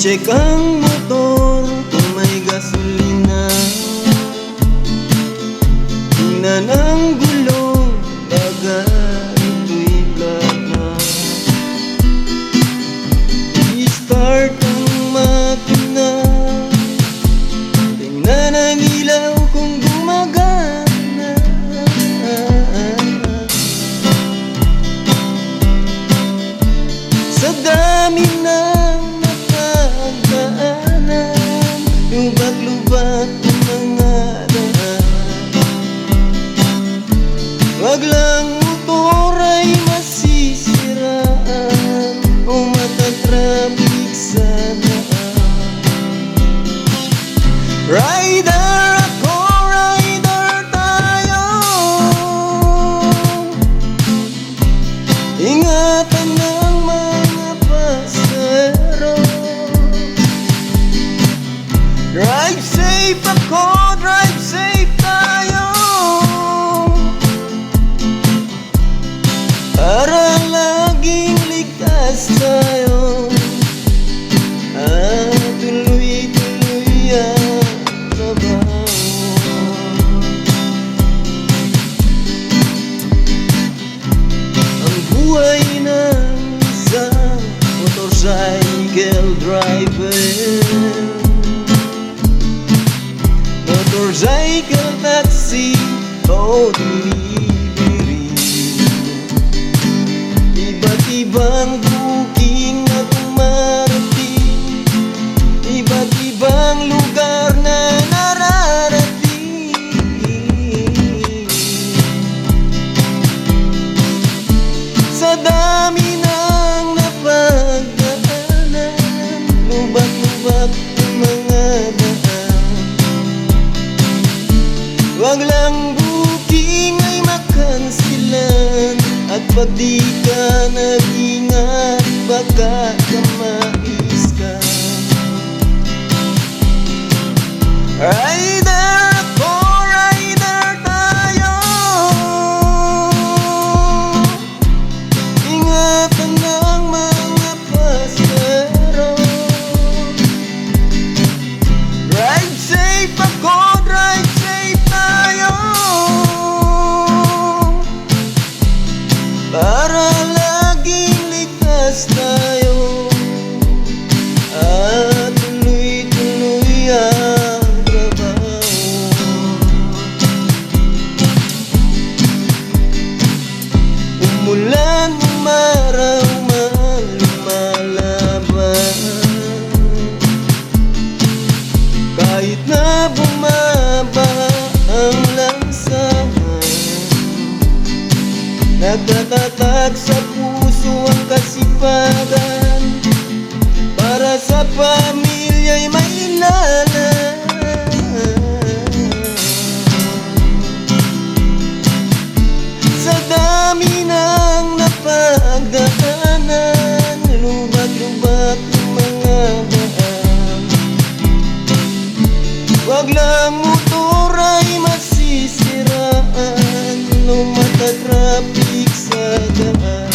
check ang motor kung may gasolina. Tingnan ang gulong, baka ito'y flat na. I-start ang makina. Tingnan ang ilaw kung gumagana. Sa dami ng napagdaanan, lubak-lubak ang mga daan. Wag lang motor ay masisiraan o matatraffic sa daan. Rider ako, rider tayo. Ingatan ng mga pasahero. Drive safe ako, drive safe tayo. Para laging ligtas tayo. Tuloy-tuloy ang trabaho. Ang buhay ng isang motorcycle driver, motorcycle taxi o delivery. Iba't ibang booking na dumarating, iba't ibang lugar na nararating. Sa dami ng napagdaanan, lubak-lubak ang mga daan. Wag lang booking ay makansilan, at pag di ka nag-ingat, baka ka-ma-scam. Rider ako, rider tayo. Ingatan ng mga pasahero. Drive safe ako, drive safe tayo. Para laging ligtas tayo. Tuloy-tuloy ang trabaho. Umulan, umaraw, man lumalaban. Kahit na bumaba ang lansangan, nagtatatag sa puso ang kasipagan. Para sa pamilya'y may lalan. Sa dami ng napagdaanan, lubak-lubak ang mga daan. Wag lang motor ay masisiraan o matatraffic sa daan.